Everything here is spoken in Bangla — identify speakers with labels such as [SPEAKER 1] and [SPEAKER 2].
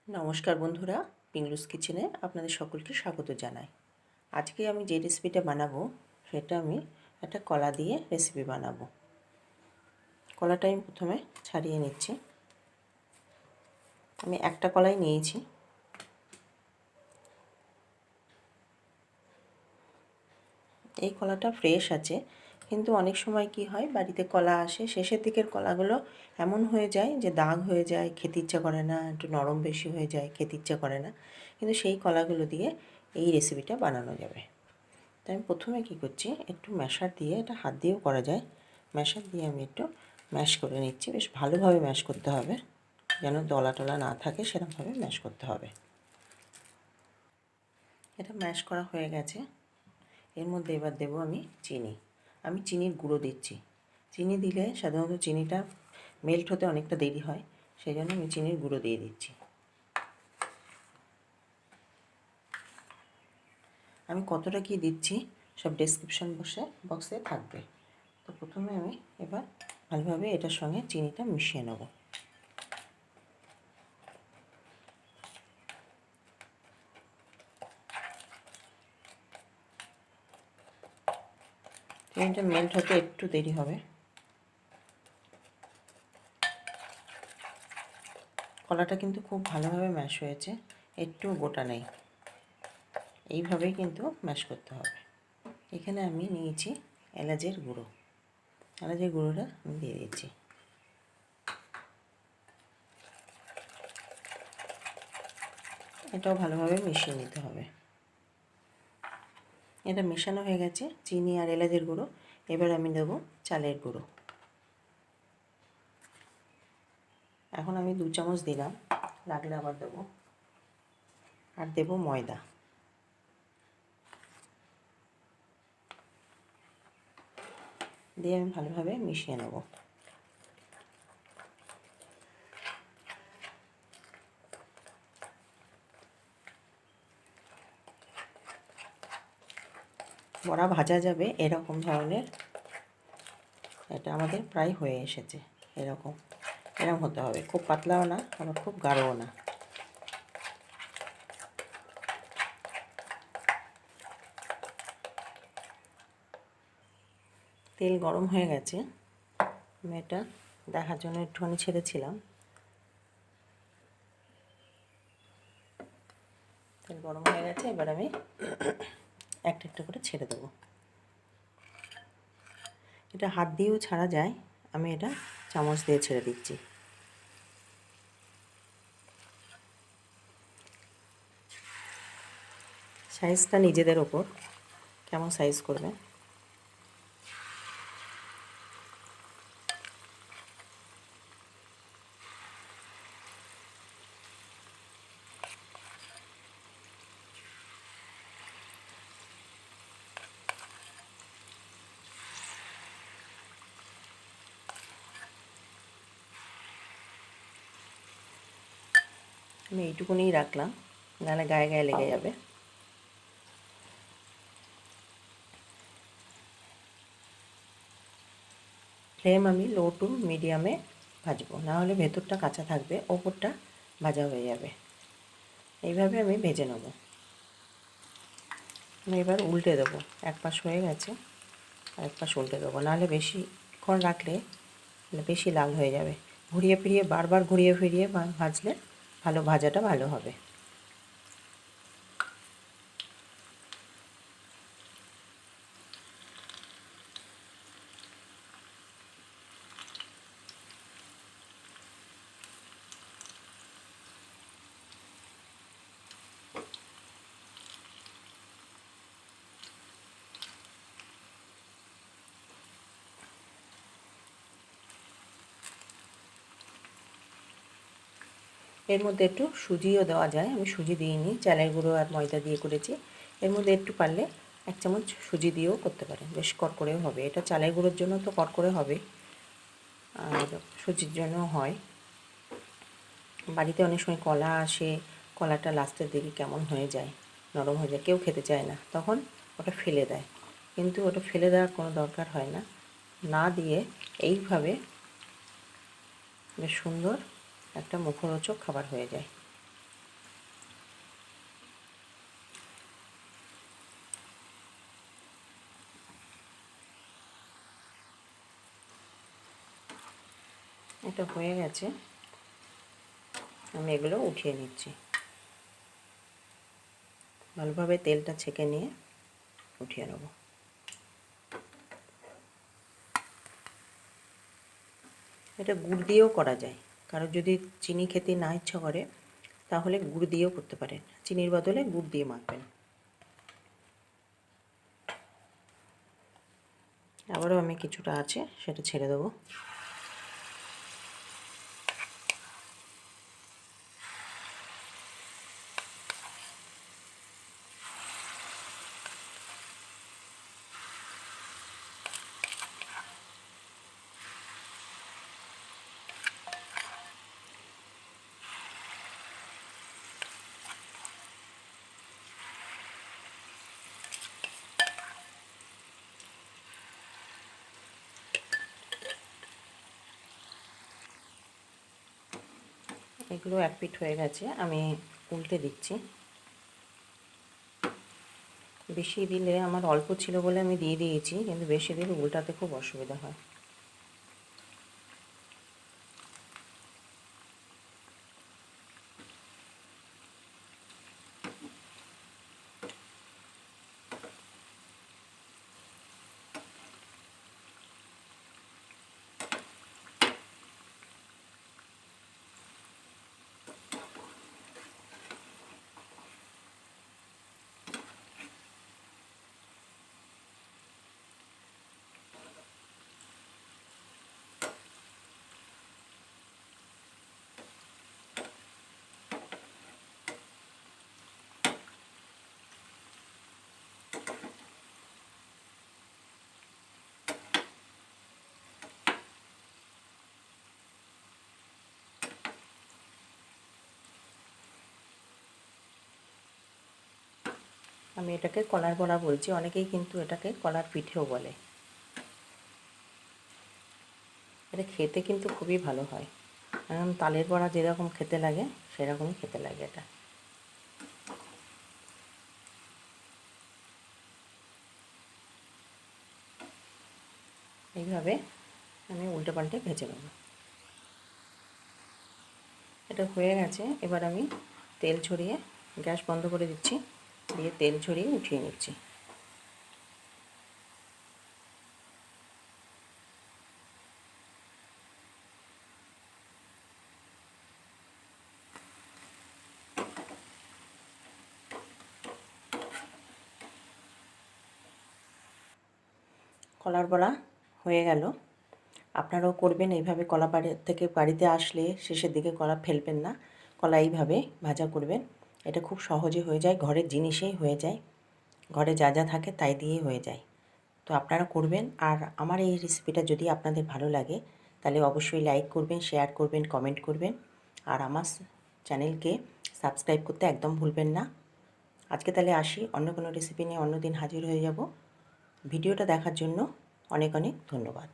[SPEAKER 1] নমস্কার বন্ধুরা, পিংলুস কিচেনে আপনাদের সকলকে স্বাগত জানাই। আজকে আমি যে রেসিপিটা বানাবো সেটা আমি একটা কলা দিয়ে রেসিপি বানাবো। কলাটা আমি প্রথমে ছাড়িয়ে নিচ্ছি। আমি একটা কলাই নিয়েছি। এই কলাটা ফ্রেশ আছে, কিন্তু অনেক সময় কি হয়, বাড়িতে কলা আসে, শেষের দিকের কলাগুলো এমন হয়ে যায় যে দাগ হয়ে যায়, খেতে ইচ্ছা করে না, একটু নরম বেশি হয়ে যায়, খেতে ইচ্ছা করে না। কিন্তু সেই কলাগুলো দিয়ে এই রেসিপিটা বানানো যাবে। তাই আমি প্রথমে কী করছি, একটু ম্যাশার দিয়ে, এটা হাত দিয়েও করা যায়, ম্যাশার দিয়ে আমি একটু ম্যাশ করে নিচ্ছি। বেশ ভালোভাবে ম্যাশ করতে হবে, যেন দলা টলা না থাকে, সেরকমভাবে ম্যাশ করতে হবে। এটা ম্যাশ করা হয়ে গেছে। এর মধ্যে এবার দেবো আমি চিনি। আমি চিনির গুঁড়ো দিচ্ছি। চিনি দিলে সাধারণত চিনিটা মেল্ট হতে অনেকটা দেরি হয়, সেই জন্য আমি চিনির গুঁড়ো দিয়ে দিচ্ছি। আমি কতটা কী দিচ্ছি সব ডেসক্রিপশন বক্সে থাকবে। তো প্রথমে আমি এবার ভালোভাবে এটার সঙ্গে চিনিটা মিশিয়ে নেব। চিনিটা মেল্ট হতে একটু দেরি হবে। কলাটা কিন্তু খুব ভালোভাবে ম্যাশ হয়েছে, একটু গোটা নেই। এইভাবেই কিন্তু ম্যাশ করতে হবে। এখানে আমি নিয়েছি এলাচের গুঁড়ো। এলাচের গুঁড়োটা আমি দিয়ে দিচ্ছি। এটাও ভালোভাবে মিশিয়ে নিতে হবে। এটা মেশানো হয়ে গেছে, চিনি আর এলাচের গুঁড়ো। এবার আমি দেবো চালের গুঁড়ো। এখন আমি 2 চামচ দিলাম, লাগলে আবার দেবো। আর দেবো ময়দা। দিয়ে আমি ভালোভাবে মিশিয়ে নেব। বড়া ভাজা যাবে এরকম ধরনের, এটা আমাদের প্রায় হয়ে এসেছে। এরকম হতে হবে, খুব পাতলাও না আবার খুব গাঢ়ও না। তেল গরম হয়ে গেছে, আমি এটা দেখার জন্য একটুখানি ছেড়েছিলাম। তেল গরম হয়ে গেছে, এবার আমি একটা একটা করে ছেড়ে দেবো। এটা হাত দিয়েও ছাড়া যায়, আমি এটা চামচ দিয়ে ছেড়ে দিচ্ছি। সাইজটা নিজেদের ওপর, কেমন সাইজ করবে। আমি এইটুকুনিই রাখলাম, নাহলে গায়ে গায়ে লেগে যাবে। ফ্লেম আমি লো টু মিডিয়ামে ভাজবো, নাহলে ভেতরটা কাঁচা থাকবে, ওপরটা ভাজা হয়ে যাবে। এইভাবে আমি ভেজে নেব। আমি এবার উল্টে দেবো। এক পাশ হয়ে গেছে, আর এক পাশ উল্টে দেবো, নাহলে বেশিক্ষণ রাখলে বেশি লাল হয়ে যাবে। ঘুরিয়ে ফিরিয়ে, বারবার ঘুরিয়ে ফিরিয়ে ভাজলে ভাজাটা ভালো হবে। এর মধ্যে একটু সুজিও দেওয়া যায়, আমি সুজি দিইনি, চালের গুঁড়ো আর ময়দা দিয়ে করেছি। এর মধ্যে একটু পারলে 1 চামচ সুজি দিয়েও করতে পারেন, বেশ কড়কড়েও হবে। এটা চালের গুঁড়োর জন্য তো কড়কড়ে হবে, আর সুজির জন্য হয়। বাড়িতে অনেক সময় কলা আসে, কলাটা লাস্টের দিকে কেমন হয়ে যায়, নরম হয়ে যায়, কেউ খেতে চায় না, তখন ওটা ফেলে দেয়। কিন্তু ওটা ফেলে দেওয়ার কোনো দরকার হয় না, না দিয়ে এইভাবে বেশ সুন্দর একটা মুখরোচক খাবার হয়ে যায়। এটা হয়ে গেছে, আমি এগুলো উঠিয়ে নিচ্ছি। ভালোভাবে তেলটা ছেঁকে নিয়ে উঠিয়ে নেব। এটা গুড় দিয়েও করা যায়, কারো যদি চিনি খেতে না ইচ্ছা করে তাহলে গুড় দিয়েও করতে পারেন, চিনির বদলে গুড় দিয়ে মাখবেন। আবারও আমি কিছুটা আছে সেটা ছেড়ে দেবো। এগুলো এক পিঠ হয়ে গেছে, আমি উল্টে দিচ্ছি। বেশি দিলে, আমার অল্প ছিল বলে আমি দিয়ে দিয়েছি, কিন্তু বেশি দিলে উল্টাতে খুব অসুবিধা হয়। আমি এটাকে কলার বড়া বলছি, অনেকেই কিন্তু এটাকে কলার পিঠেও বলে। এটা খেতে কিন্তু খুবই ভালো হয়, কারণ তালের বড়া যেরকম খেতে লাগে সেরকমই খেতে লাগে এটা। এইভাবে আমি উল্টে পাল্টে ভেজে নেব। এটা হয়ে গেছে, এবার আমি তেল ছড়িয়ে গ্যাস বন্ধ করে দিচ্ছি, দিয়ে তেল ছড়িয়ে উঠিয়ে নিচ্ছি। কলার বড়া হয়ে গেল। আপনারাও করবেন এইভাবে, কলা থেকে বাড়িতে আসলে শেষের দিকে কলা ফেলবেন না, কলা এইভাবে ভাজা করবেন। এটা খুব সহজে হয়ে যায়, ঘরের জিনিসেই হয়ে যায়, ঘরে যা যা থাকে তাই দিয়েই হয়ে যায়। তো আপনারা করবেন। আর আমার এই রেসিপিটা যদি আপনাদের ভালো লাগে তাহলে অবশ্যই লাইক করবেন, শেয়ার করবেন, কমেন্ট করবেন, আর আমার চ্যানেলকে সাবস্ক্রাইব করতে একদম ভুলবেন না। আজকে তাহলে আসি, অন্য কোনো রেসিপি নিয়ে অন্য দিন হাজির হয়ে যাব। ভিডিওটা দেখার জন্য অনেক অনেক ধন্যবাদ।